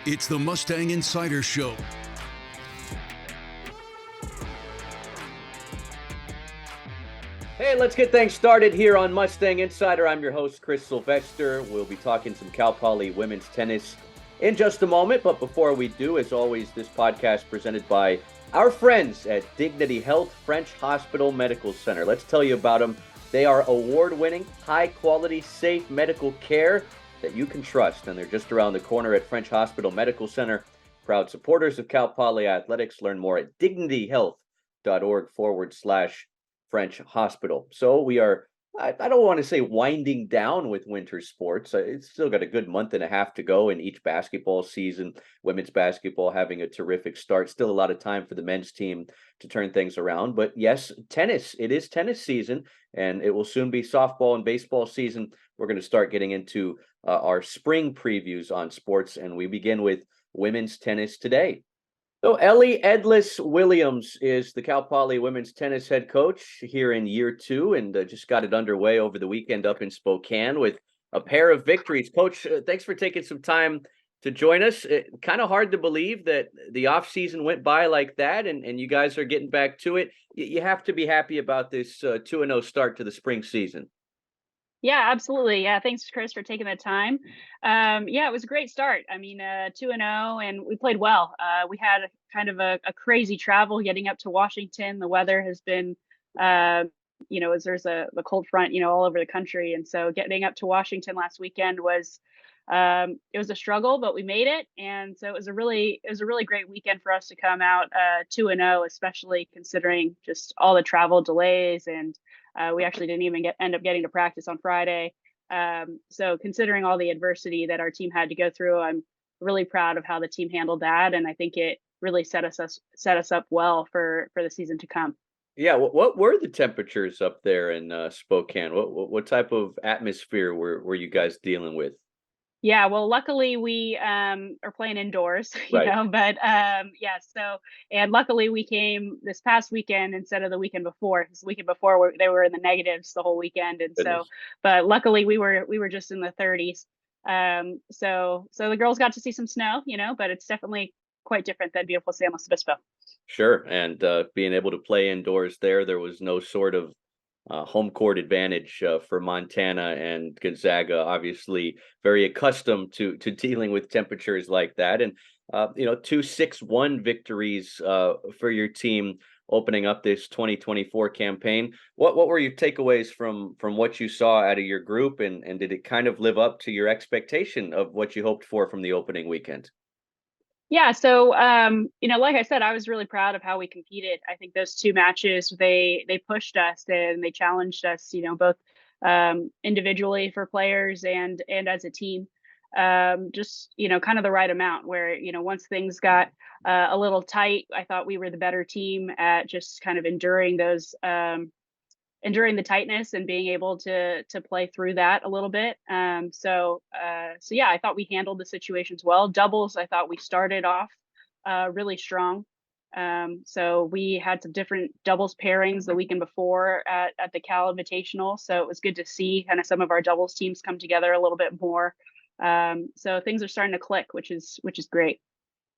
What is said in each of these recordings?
It's the Mustang Insider Show. Hey, let's get things started here on Mustang Insider. I'm your host, Chris Sylvester. We'll be talking some Cal Poly women's tennis in just a moment. But before we do, as always, this podcast presented by our friends at Dignity Health French Hospital Medical Center. Let's tell you about them. They are award-winning, high-quality, safe medical care that you can trust. And they're just around the corner at French Hospital Medical Center. Proud supporters of Cal Poly Athletics. Learn more at dignityhealth.org/French Hospital. So we are, I don't want to say winding down with winter sports. It's still got a good month and a half to go in each basketball season. Women's basketball having a terrific start. Still a lot of time for the men's team to turn things around. But yes, tennis. It is tennis season, and it will soon be softball and baseball season. We're going to start getting into our spring previews on sports, and we begin with women's tennis today. So Ellie Edles Williams is the Cal Poly women's tennis head coach here in year 2, and just got it underway over the weekend up in Spokane with a pair of victories. Coach, thanks for taking some time to join us. Kind of hard to believe that the off season went by like that, and you guys are getting back to it. You have to be happy about this 2-0 start to the spring season. Yeah, absolutely. Yeah, thanks, Chris, for taking the time. Yeah, it was a great start. I mean, 2-0, and we played well. We had kind of a crazy travel getting up to Washington. The weather has been, as there's the cold front, all over the country, and so getting up to Washington last weekend was, it was a struggle, but we made it, and so it was a really great weekend for us to come out 2-0, especially considering just all the travel delays and. We actually didn't even end up getting to practice on Friday. So considering all the adversity that our team had to go through, I'm really proud of how the team handled that, and I think it really set us up well for the season to come. Yeah, what were the temperatures up there in Spokane? What type of atmosphere were you guys dealing with? Yeah, well, luckily we are playing indoors, Right. but yeah, so and luckily we came this past weekend instead of the weekend before. 'Cause the weekend before they were in the negatives the whole weekend, and so Goodness. but luckily we were just in the 30s. So the girls got to see some snow, but it's definitely quite different than beautiful San Luis Obispo. Sure, and being able to play indoors there was no sort of home court advantage for Montana, and Gonzaga. Obviously, very accustomed to dealing with temperatures like that, and 2-6-1 victories for your team opening up this 2024 campaign. What were your takeaways from what you saw out of your group, and did it kind of live up to your expectation of what you hoped for from the opening weekend? Yeah, so like I said, I was really proud of how we competed. I think those two matches they pushed us and they challenged us, both individually for players and as a team. Just kind of the right amount where once things got a little tight, I thought we were the better team at just kind of enduring the tightness and being able to play through that a little bit. So yeah, I thought we handled the situations well. Doubles, I thought we started off really strong. So we had some different doubles pairings the weekend before at the Cal Invitational. So it was good to see kind of some of our doubles teams come together a little bit more. So things are starting to click, which is great.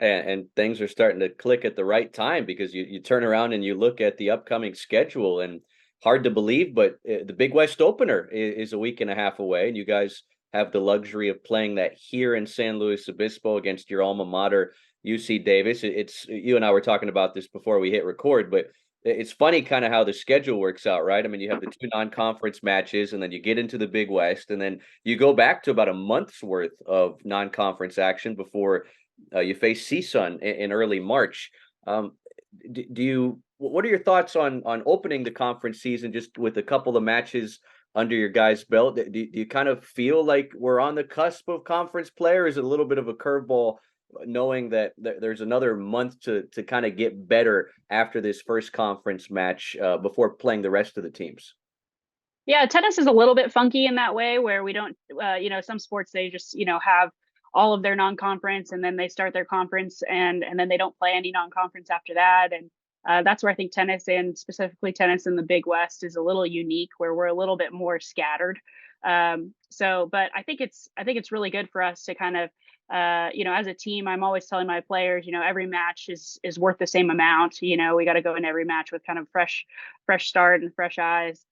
And things are starting to click at the right time, because you turn around and you look at the upcoming schedule, and hard to believe, but the Big West opener is a week and a half away, and you guys have the luxury of playing that here in San Luis Obispo against your alma mater, UC Davis. It's you and I were talking about this before we hit record, but it's funny kind of how the schedule works out, right? I mean, you have the two non-conference matches, and then you get into the Big West, and then you go back to about a month's worth of non-conference action before you face CSUN in early March. Do you? What are your thoughts on opening the conference season just with a couple of matches under your guys' belt? Do you kind of feel like we're on the cusp of conference play, or is it a little bit of a curveball, knowing that there's another month to kind of get better after this first conference match before playing the rest of the teams? Yeah, tennis is a little bit funky in that way where we don't, some sports they just, have all of their non-conference and then they start their conference and then they don't play any non-conference after that. And that's where I think tennis and specifically tennis in the Big West is a little unique, where we're a little bit more scattered. But I think it's really good for us to kind of, as a team, I'm always telling my players, every match is worth the same amount. We got to go in every match with kind of fresh start and fresh eyes.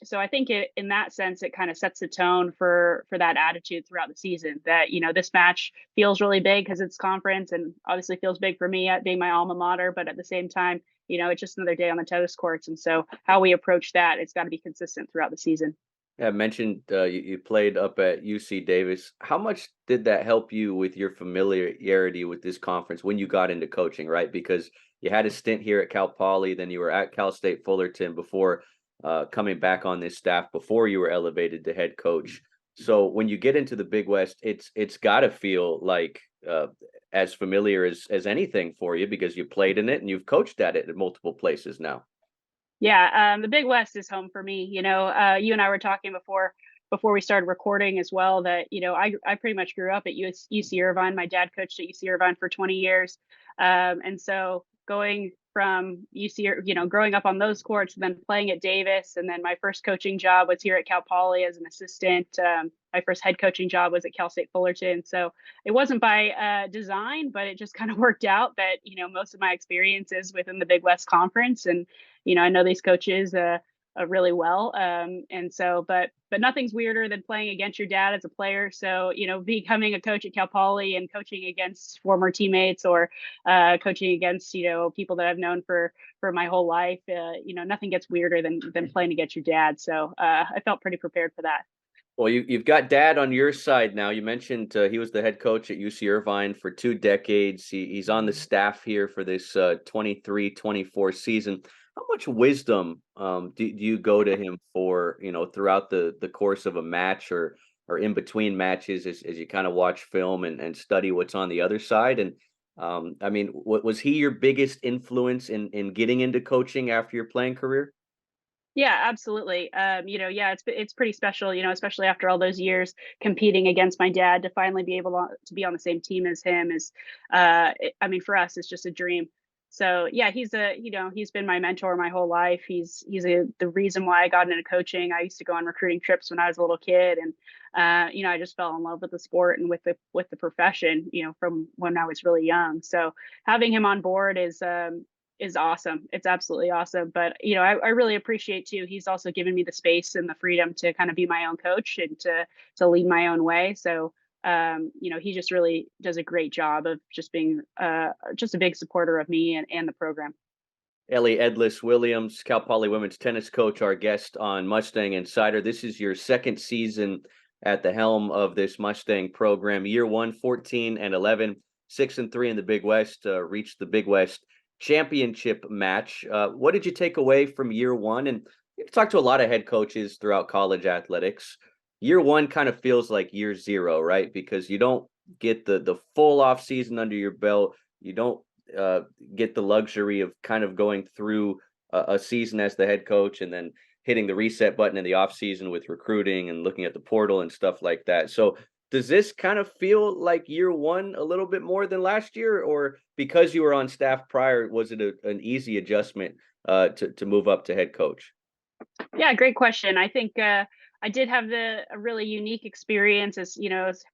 So I think in that sense, it kind of sets the tone for that attitude throughout the season. That this match feels really big because it's conference, and obviously feels big for me at being my alma mater. But at the same time, it's just another day on the tennis courts, and so how we approach that, it's got to be consistent throughout the season. Yeah, I mentioned you played up at UC Davis. How much did that help you with your familiarity with this conference when you got into coaching, right? Because you had a stint here at Cal Poly, then you were at Cal State Fullerton before coming back on this staff before you were elevated to head coach. So when you get into the Big West, it's got to feel like as familiar as anything for you because you played in it and you've coached at it at multiple places now. Yeah, the Big West is home for me. You and I were talking before we started recording as well that I pretty much grew up at UC Irvine. My dad coached at UC Irvine for 20 years, and so going from UC, growing up on those courts, and then playing at Davis, and then my first coaching job was here at Cal Poly as an assistant. My first head coaching job was at Cal State Fullerton. So it wasn't by design, but it just kind of worked out that most of my experiences within the Big West Conference, and I know these coaches really well. And so, but nothing's weirder than playing against your dad as a player. So, becoming a coach at Cal Poly and coaching against former teammates or coaching against, people that I've known for my whole life, nothing gets weirder than playing against your dad. So I felt pretty prepared for that. Well, you've got dad on your side now. You mentioned he was the head coach at UC Irvine for 2 decades. He's on the staff here for this 23-24 season. How much wisdom do you go to him for, throughout the course of a match or in between matches as you kind of watch film and study what's on the other side? And I mean, what was he your biggest influence in getting into coaching after your playing career? Yeah, absolutely. Yeah, it's pretty special, especially after all those years competing against my dad to finally be able to be on the same team as him is, I mean, for us, it's just a dream. So yeah, he's been my mentor my whole life. The reason why I got into coaching. I used to go on recruiting trips when I was a little kid, and I just fell in love with the sport and with the profession, from when I was really young. So having him on board is awesome. It's absolutely awesome. But I really appreciate too. He's also given me the space and the freedom to kind of be my own coach and to lead my own way. So he just really does a great job of just being just a big supporter of me and the program. Ellie Edles Williams, Cal Poly women's tennis coach, our guest on Mustang Insider. This is your second season at the helm of this Mustang program. Year 1, 14-11, 6-3 in the Big West, reached the Big West championship match. What did you take away from year 1? And you've talked to a lot of head coaches throughout college athletics. Year 1 kind of feels like year 0, right? Because you don't get the full off season under your belt. You don't get the luxury of kind of going through a season as the head coach and then hitting the reset button in the off season with recruiting and looking at the portal and stuff like that. So does this kind of feel like year 1 a little bit more than last year, or because you were on staff prior, was it an easy adjustment to move up to head coach? Yeah, great question. I think I did have a really unique experience as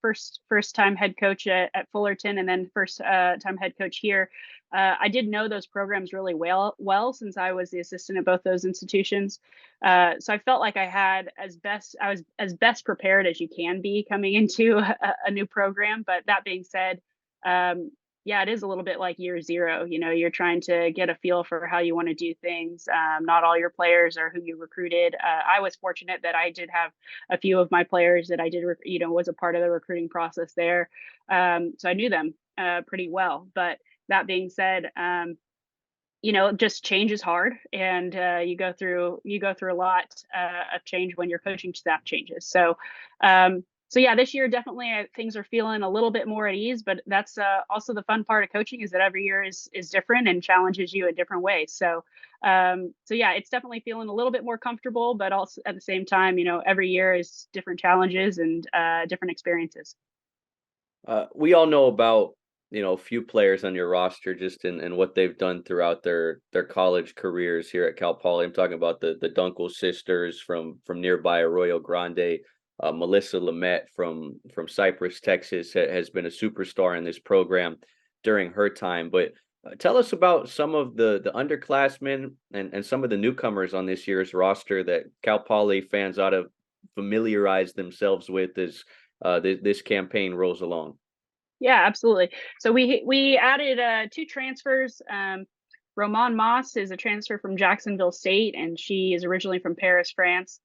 first time head coach at Fullerton, and then first time head coach here. I did know those programs really well since I was the assistant at both those institutions. So I felt like I was as best prepared as you can be coming into a new program. But that being said, yeah, it is a little bit like year 0. You're trying to get a feel for how you want to do things. Not all your players are who you recruited. I was fortunate that I did have a few of my players that I did, was a part of the recruiting process there. So I knew them pretty well. But that being said, just change is hard, and you go through a lot of change when your coaching staff changes. So yeah, this year definitely things are feeling a little bit more at ease, but that's also the fun part of coaching is that every year is different and challenges you in different ways. So yeah, it's definitely feeling a little bit more comfortable, but also at the same time, every year is different challenges and different experiences. We all know about a few players on your roster just in what they've done throughout their college careers here at Cal Poly. I'm talking about the Dunkel sisters from nearby Arroyo Grande. Melissa Lamette from Cypress, Texas, has been a superstar in this program during her time. But tell us about some of the underclassmen and some of the newcomers on this year's roster that Cal Poly fans ought to familiarize themselves with as this campaign rolls along. Yeah, absolutely. So we added two transfers. Roman Moss is a transfer from Jacksonville State, and she is originally from Paris, France.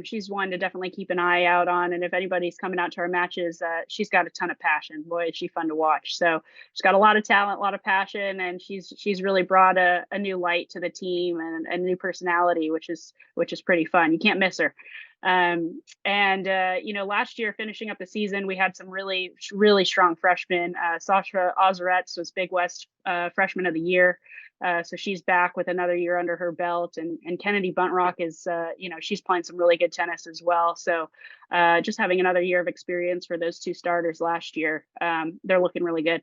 She's one to definitely keep an eye out on. And if anybody's coming out to our matches, she's got a ton of passion. Boy, is she fun to watch. So she's got a lot of talent, a lot of passion, and she's really brought a new light to the team and a new personality, which is pretty fun. You can't miss her. Last year finishing up the season, we had some really, really strong freshmen. Sasha Ozarets was Big West Freshman of the Year. So she's back with another year under her belt, and Kennedy Buntrock is, she's playing some really good tennis as well. So just having another year of experience for those two starters last year, they're looking really good.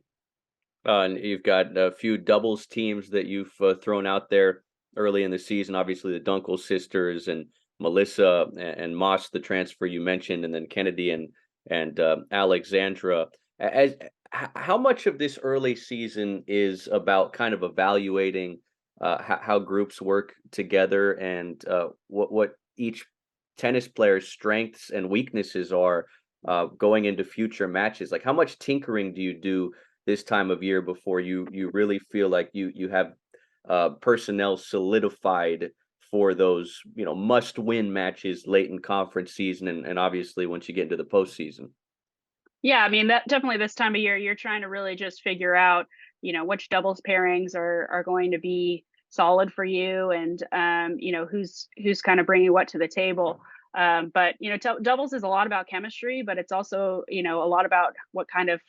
And you've got a few doubles teams that you've thrown out there early in the season. Obviously, the Dunkel sisters and Melissa and Moss, the transfer you mentioned, and then Kennedy and Alexandra. How much of this early season is about kind of evaluating how groups work together and what each tennis player's strengths and weaknesses are going into future matches? Like, how much tinkering do you do this time of year before you really feel like you have personnel solidified for those must win matches late in conference season and obviously once you get into the postseason? Yeah, I mean, that definitely this time of year, you're trying to really just figure out, which doubles pairings are going to be solid for you, and who's kind of bringing what to the table. But doubles is a lot about chemistry, but it's also a lot about what kind of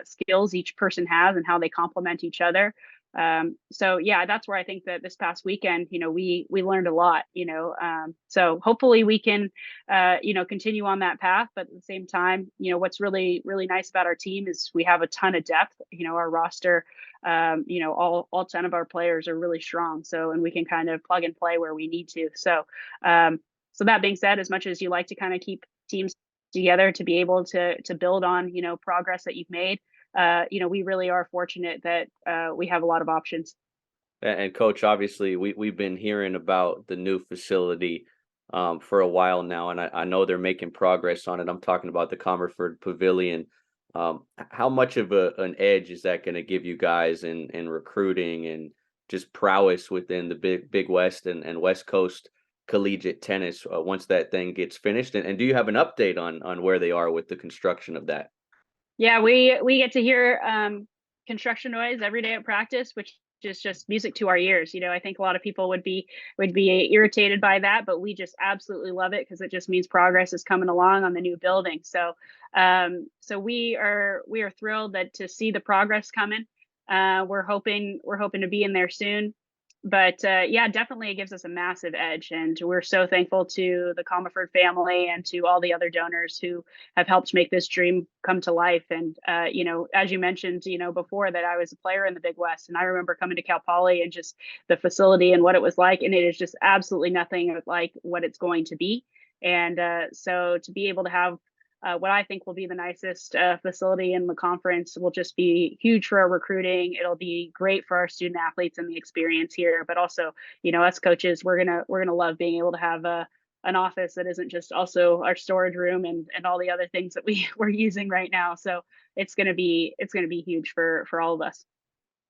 skills each person has and how they complement each other. So yeah, that's where I think that this past weekend, we learned a lot. So hopefully we can continue on that path. But at the same time, what's really, really nice about our team is we have a ton of depth. Our roster, all 10 of our players are really strong. So, and we can kind of plug and play where we need to. So, so that being said, as much as you like to kind of keep teams together to be able to build on, progress that you've made, we really are fortunate that we have a lot of options. And Coach, obviously, we've been hearing about the new facility for a while now, and I know they're making progress on it. I'm talking about the Comerford Pavilion. How much of an edge is that going to give you guys in recruiting and just prowess within the Big West and West Coast collegiate tennis once that thing gets finished? And do you have an update on where they are with the construction of that? Yeah, we get to hear construction noise every day at practice, which is just music to our ears. I think a lot of people would be irritated by that, but we just absolutely love it because it just means progress is coming along on the new building. So so we are thrilled to see the progress coming. We're hoping to be in there soon. But yeah, definitely it gives us a massive edge, and we're so thankful to the Comerford family and to all the other donors who have helped make this dream come to life. And as you mentioned, before, that I was a player in the Big West, and I remember coming to Cal Poly and just the facility and what it was like, and it is just absolutely nothing like what it's going to be. And so to be able to have what I think will be the nicest facility in the conference will just be huge for our recruiting. It'll be great for our student athletes and the experience here, but also, us coaches, we're gonna love being able to have an office that isn't just also our storage room and all the other things that we're using right now. So it's gonna be huge for all of us.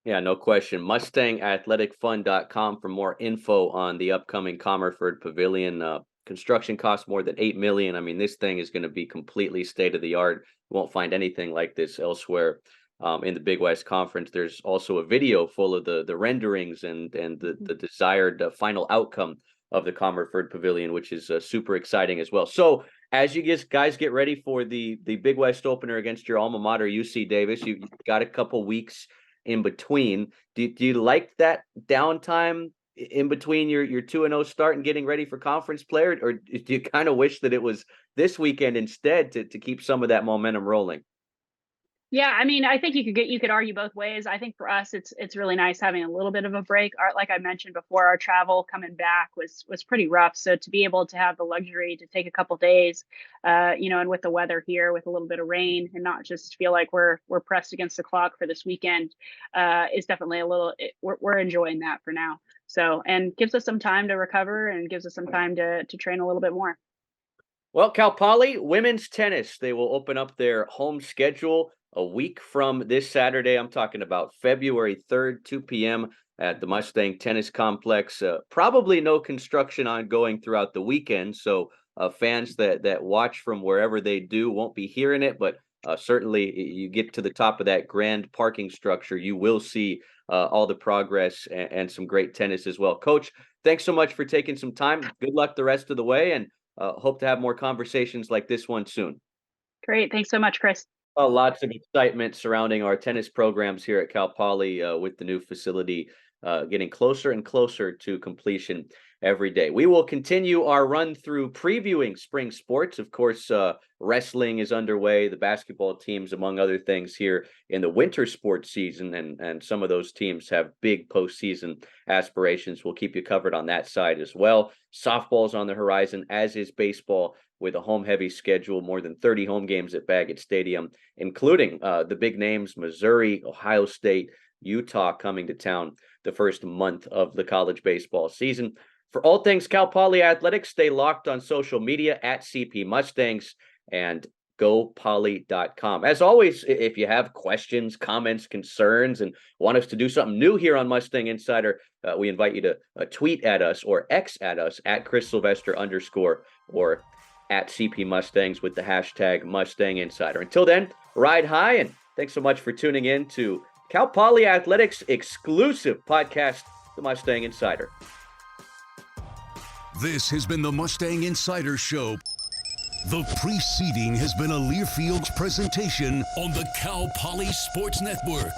Yeah, no question. MustangAthleticFund.com for more info on the upcoming Comerford Pavilion. Construction costs more than $8 million. I mean, this thing is going to be completely state of the art. You won't find anything like this elsewhere in the Big West Conference. There's also a video full of the renderings and the desired final outcome of the Comerford Pavilion, which is super exciting as well. So as you guys get ready for the Big West opener against your alma mater, UC Davis, you got a couple weeks in between. Do you like that downtime in between your 2-0 start and getting ready for conference play, or do you kind of wish that it was this weekend instead to keep some of that momentum rolling? Yeah, I mean, I think you could argue both ways. I think for us, it's really nice having a little bit of a break. Like I mentioned before, our travel coming back was pretty rough. So to be able to have the luxury to take a couple days, and with the weather here, with a little bit of rain, and not just feel like we're pressed against the clock for this weekend, is definitely we're enjoying that for now. So, and gives us some time to recover and gives us some time to train a little bit more. Well, Cal Poly women's tennis, they will open up their home schedule a week from this Saturday. I'm talking about February 3rd, 2 p.m. at the Mustang Tennis Complex. Probably no construction ongoing throughout the weekend, so fans that watch from wherever they do won't be hearing it, but certainly you get to the top of that grand parking structure, you will see all the progress and some great tennis as well. Coach, thanks so much for taking some time. Good luck the rest of the way, and hope to have more conversations like this one soon. Great. Thanks so much, Chris. Lots of excitement surrounding our tennis programs here at Cal Poly with the new facility getting closer and closer to completion every day. We will continue our run through previewing spring sports. Of course, wrestling is underway, the basketball teams, among other things, here in the winter sports season, and some of those teams have big postseason aspirations. We'll keep you covered on that side as well. Softball's on the horizon, as is baseball, with a home-heavy schedule, more than 30 home games at Baggett Stadium, including the big names, Missouri, Ohio State, Utah coming to town the first month of the college baseball season. For all things Cal Poly Athletics, stay locked on social media at CP Mustangs and gopoly.com. As always, if you have questions, comments, concerns, and want us to do something new here on Mustang Insider, we invite you to tweet at us or X at us at Chris Sylvester _ or at CP Mustangs with the hashtag Mustang Insider. Until then, ride high, and thanks so much for tuning in to Cal Poly Athletics exclusive podcast, the Mustang Insider. This has been the Mustang Insider Show. The preceding has been a Learfield's presentation on the Cal Poly Sports Network.